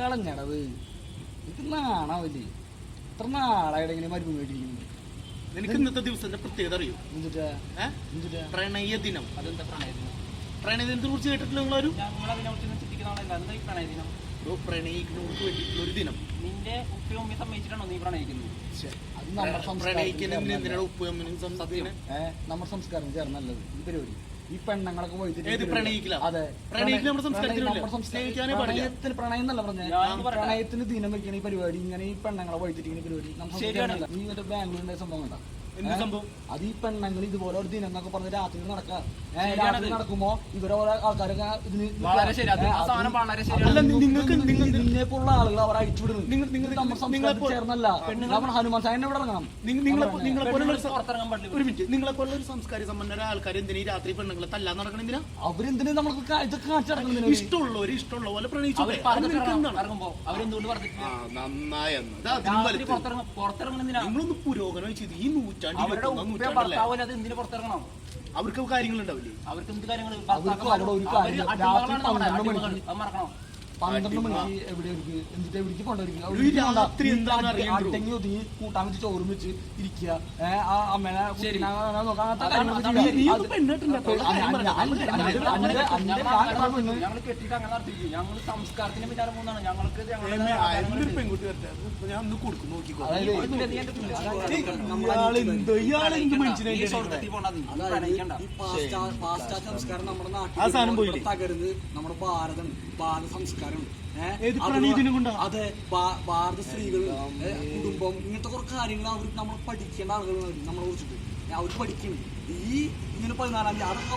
കളഞ്ഞടത് ഇത് നാണാവില്ലേ ഇത്ര നാളായിട്ട് ഇങ്ങനെ മരുന്ന് മേടിക്കുന്നത്. നിനക്ക് ഇന്നത്തെ ദിവസത്തിന്റെ പ്രത്യേകത അറിയോ? പ്രണയ ദിനം. അതെന്താ പ്രണയ ദിനം? പ്രണയ ദിനത്തെ കുറിച്ച് കേട്ടിട്ടില്ല നിങ്ങളൊരു? പ്രണയിക്കുന്നവർക്ക് വേണ്ടിയിട്ടുള്ള ഒരു ദിനം. നിന്റെ ഉപ്പയും ഉമ്മയും സമ്മതിച്ചിട്ടാണോ നീ പ്രണയിക്കുന്നത്? പ്രണയിക്കുന്നതിനാണ് ഉപ്പയും അമ്മയും നമ്മുടെ സംസ്കാരം ചേർന്നല്ലത് ഈ പരിപാടി. ഈ പെണ്ണുങ്ങളൊക്കെ പോയിട്ട് അതെ പ്രണയം എന്നല്ല പറഞ്ഞ പ്രണയത്തിന് ദിനം വെക്കണ ഈ പരിപാടി. ഇങ്ങനെ ഈ പെണ്ണുങ്ങളെ വഴിത്തിരിക്കുന്ന പരിപാടി നീ മറ്റേ ബാംഗ്ലൂരിന്റെ സംഭവം കണ്ട അത് ഈ പെണ്ണുങ്ങൾ ഇതുപോലെ ഒരു ദിനം എന്നൊക്കെ പറഞ്ഞ് രാത്രി നടക്കാം. രാത്രി നടക്കുമ്പോ ഇവരെ ഓരോ ആൾക്കാരൊക്കെ ഇതിന് നിന്നെപ്പോലുള്ള ആളുകൾ അവർ അഴിച്ചുവിടുന്നു. നമ്മുടെ സംസ്കാരം ചേർന്നല്ല. നമ്മൾ ഹനുമാൻ സാഹിബിനെ ഇവിടെ ഇറങ്ങണം. ഒരു മിനിറ്റ്, നിങ്ങളെ പോലുള്ള ഒരു സംസ്കാര സമ്പന്നരായ ആൾക്കാർ എന്തിനാ ഈ രാത്രി പെണ്ണുങ്ങളെ തല്ലാൻ നടക്കണം? എന്തിനാ അവരെന്തിനാ നമ്മൾക്ക് ഇതൊക്കെ കാണിച്ചു നടക്കുന്നത്? ഇഷ്ടമുള്ളവർ ഇഷ്ടമുള്ള പോലെ പ്രണയിച്ചു. നിങ്ങളൊന്ന് പുരോഗമനം ചെയ്ത് ഈ അവർക്ക് കാര്യങ്ങളുണ്ടാവില്ലേ? അവർക്ക് എന്ത് കാര്യങ്ങൾ? 12 മണിക്ക് എവിടെ എന്നിട്ട് എവിടേക്ക് കൊണ്ടുവരിക ഒതുങ്ങി കൂട്ടാൻ വെച്ച് ചോറും വെച്ച് ഇരിക്കുക. ആ അമ്മേനെ കെട്ടിട്ട് അങ്ങനെ നടത്തിയിരിക്കും. ഞങ്ങൾ സംസ്കാരത്തിന് പിന്നാലെ പോകുന്നതാണ്. ഞങ്ങൾക്ക് പെൺകുട്ടി വരട്ടെ, ഞാൻ ഒന്ന് കൊടുക്കും നോക്കിക്കോ. സംസ്കാരം നമ്മുടെ നാട്ടിൽ തകരുന്നത് നമ്മുടെ ഭാരത സംസ്കാരം. അതെ, ഭാരത സ്ത്രീകൾ, കുടുംബം, ഇങ്ങനത്തെ കുറെ കാര്യങ്ങൾ അവർ നമ്മൾ പഠിക്കേണ്ട ആളുകളാണ്. നമ്മളെ കുറിച്ചിട്ട് അവർ പഠിക്കണം. ഈ ഇങ്ങനെ 14-ാം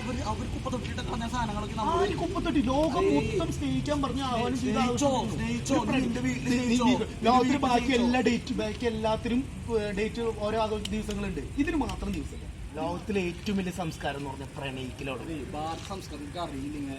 തീയതി അവർ കുപ്പത്തൊട്ടിട്ട് കളഞ്ഞ സാധനങ്ങളൊക്കെ ബാക്കി എല്ലാത്തിനും ഡേറ്റ് ഓരോ ദിവസങ്ങളുണ്ട്. ഇതിന് മാത്രം ദിവസമില്ല. ലോകത്തിലെ ഏറ്റവും വലിയ സംസ്കാരം എന്ന് പറഞ്ഞാൽ പ്രണയിക്കലോട്. ഭാരത സംസ്കാരം അറിയില്ല.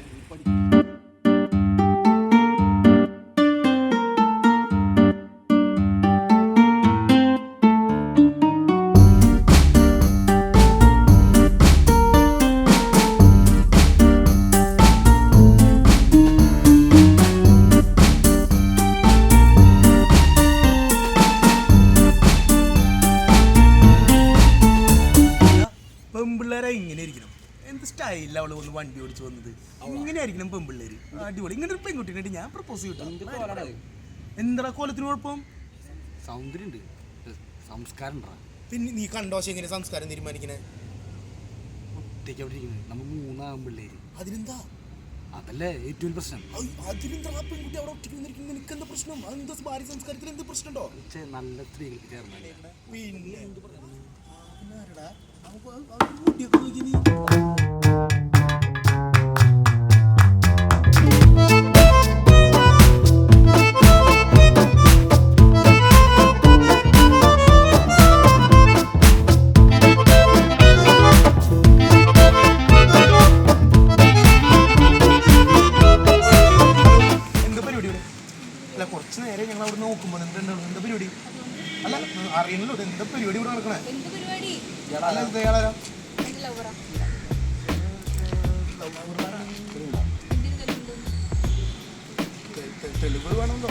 പെൺപിള്ളേരെ ഇങ്ങനെ ഇരിക്കണം. എന്ത് സ്റ്റൈലിൽ അവള് ഒന്ന് വണ്ടി ഓടിച്ചു വന്നത്. ഇങ്ങനെ ആയിരിക്കണം പെൺപിള്ളേര്. അടിപൊളി. ഇങ്ങനെ ഒരു പെൺകുട്ടിനായിട്ട് ഞാൻ പ്രപ്പോസ് ചെയ്തിട്ടാ. എന്താ കോലത്തിന് കുഴപ്പം? സൗന്ദര്യം ഉണ്ട്, സംസ്കാരം. പിന്നെ നീ കണ്ടോശം എങ്ങനെ സംസ്കാരം തീരുമാനിക്കണേ? ഒറ്റയ്ക്ക് അവിടെ ഇരിക്കുന്നത് നമ്മൾ 3 പിള്ളേര്. അതിനെന്താ? അതല്ലേ ഏറ്റവും പ്രശ്നം. അതിനെന്താ പെൺകുട്ടി അവിടെ ഒറ്റയ്ക്ക് വന്നിരിക്കുന്നത്? നിനക്ക് എന്താ പ്രശ്നം? അതെന്താ ഭാര്യ സംസ്കാരത്തിൽ എന്ത് പ്രശ്നമുണ്ടോ? നല്ല സ്ത്രീകൾക്ക് ചേർന്ന പിന്നെ കുറച്ചു നേരം ഞങ്ങൾ അവിടെ നോക്കുമ്പോൾ എന്താ പരിപാടി? അല്ല അറിയണല്ലോ എന്താ പരിപാടി ഇവിടെ നടക്കണേ? തെളിവ് വേണമല്ലോ.